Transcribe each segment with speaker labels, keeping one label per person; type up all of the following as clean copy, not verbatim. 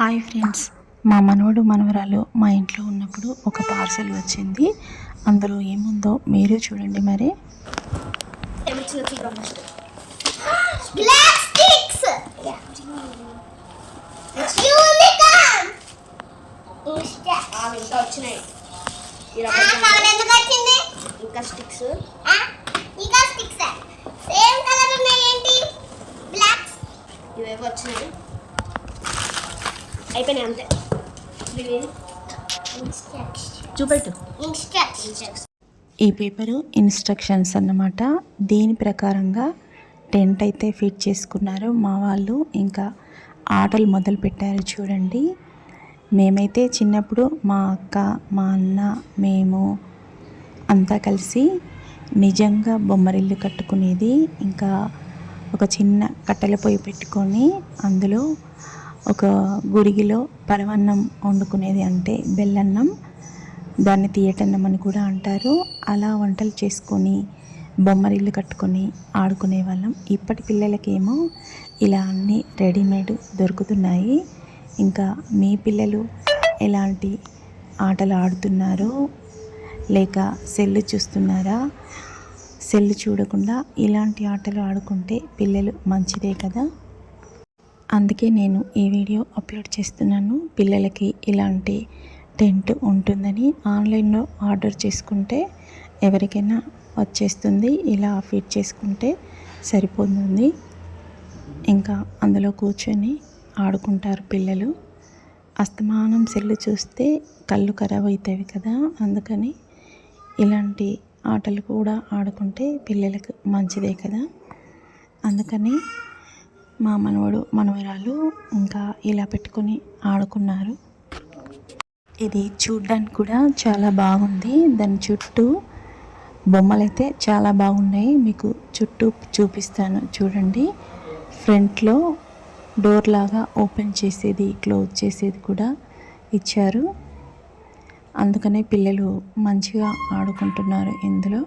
Speaker 1: Hi friends, మా మనవడు మనవరాలు మా ఇంట్లో ఉన్నప్పుడు ఒక పార్సెల్ వచ్చింది. అందులో ఏముందో మీరే చూడండి. మరి
Speaker 2: ఇవేవో వచ్చినాయి, అయిపోయినాయి అంతే.
Speaker 1: చూపెట్టు. ఈ పేపరు ఇన్స్ట్రక్షన్స్ అన్నమాట. దీని ప్రకారంగా టెంట్ అయితే ఫిట్ చేసుకున్నారు మా వాళ్ళు. ఇంకా ఆటలు మొదలు పెట్టారు చూడండి. మేమైతే చిన్నప్పుడు మా అక్క, మా అన్న, మేము అంతా కలిసి నిజంగా బొమ్మరిల్లు కట్టుకునేది. ఇంకా ఒక చిన్న కట్టెల పొయ్యి పెట్టుకొని అందులో ఒక గురిగిలో పరవన్నం వండుకునేది, అంటే బెల్లన్నం. దాన్ని తీయటన్నం అని కూడా అంటారు. అలా వంటలు చేసుకొని బొమ్మరిల్లు కట్టుకొని ఆడుకునే వాళ్ళం. ఇప్పటి పిల్లలకేమో ఇలా అన్నీ రెడీమేడ్ దొరుకుతున్నాయి. ఇంకా మీ పిల్లలు ఎలాంటి ఆటలు ఆడుతున్నారో, లేక సెల్ చూస్తున్నారా? సెల్ చూడకుండా ఇలాంటి ఆటలు ఆడుకుంటే పిల్లలు మంచిదే కదా. అందుకే నేను ఈ వీడియో అప్లోడ్ చేస్తున్నాను. పిల్లలకి ఇలాంటి టెంట్ ఉంటుందని ఆన్లైన్లో ఆర్డర్ చేసుకుంటే ఎవరికైనా వచ్చేస్తుంది. ఇలా ఫిట్ చేసుకుంటే సరిపోతుంది. ఇంకా అందులో కూర్చొని ఆడుకుంటారు పిల్లలు. అస్తమానం సెల్లు చూస్తే కళ్ళు ఖరాబ్ అవుతాయి కదా. అందుకని ఇలాంటి ఆటలు కూడా ఆడుకుంటే పిల్లలకు మంచిదే కదా. అందుకని మా మనవడు మనవరాలు ఇంకా ఇలా పెట్టుకొని ఆడుకున్నారు. ఇది చూడ్డానికి కూడా చాలా బాగుంది. దాని చుట్టూ బొమ్మలైతే చాలా బాగున్నాయి. మీకు చుట్టూ చూపిస్తాను చూడండి. ఫ్రంట్లో డోర్ లాగా ఓపెన్ చేసేది, క్లోజ్ చేసేది కూడా ఇచ్చారు. అందుకనే పిల్లలు మంచిగా ఆడుకుంటున్నారు ఇందులో.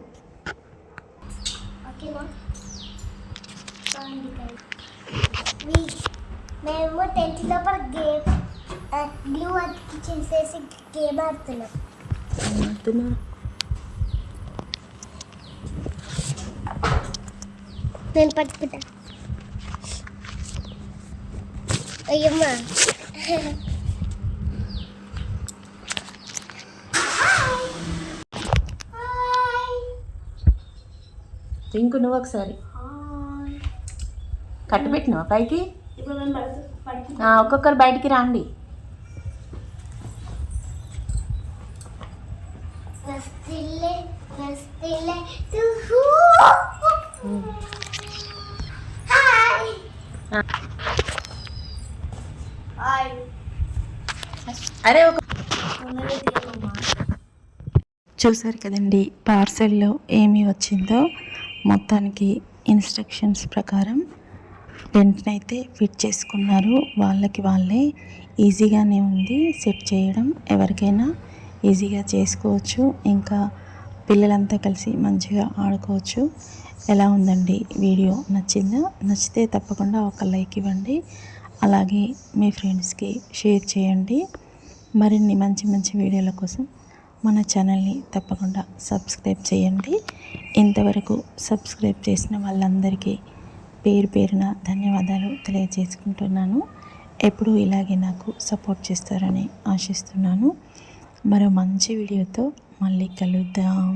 Speaker 2: మేము టెంట్ లోపల గేమ్ గ్లూ చేసేసి గేమ్ ఆడుతున్నాం. నేను పట్టుకుంటా. అయ్యమ్మా,
Speaker 1: ఇంకో నువ్వు ఒకసారి కట్టుపెట్టినావా పైకి? ఒక్కొక్కరు బయటికి రండి. అరే చూసారు కదండి పార్సెల్లో ఏమి వచ్చిందో. మొత్తానికి ఇన్స్ట్రక్షన్స్ ప్రకారం టెంట్నైతే ఫిట్ చేసుకున్నారు. వాళ్ళకి వాళ్ళే ఈజీగానే ఉంది సెట్ చేయడం. ఎవరికైనా ఈజీగా చేసుకోవచ్చు. ఇంకా పిల్లలంతా కలిసి మంచిగా ఆడుకోవచ్చు. ఎలా ఉందండి వీడియో? నచ్చిందా? నచ్చితే తప్పకుండా ఒక లైక్ ఇవ్వండి. అలాగే మీ ఫ్రెండ్స్కి షేర్ చేయండి. మరిన్ని మంచి మంచి వీడియోల కోసం మన ఛానల్ని తప్పకుండా సబ్స్క్రైబ్ చేయండి. ఇంతవరకు సబ్స్క్రైబ్ చేసిన వాళ్ళందరికీ పేరు పేరున ధన్యవాదాలు తెలియజేసుకుంటున్నాను. ఎప్పుడూ ఇలాగే నాకు సపోర్ట్ చేస్తారని ఆశిస్తున్నాను. మరో మంచి వీడియోతో మళ్ళీ కలుద్దాం.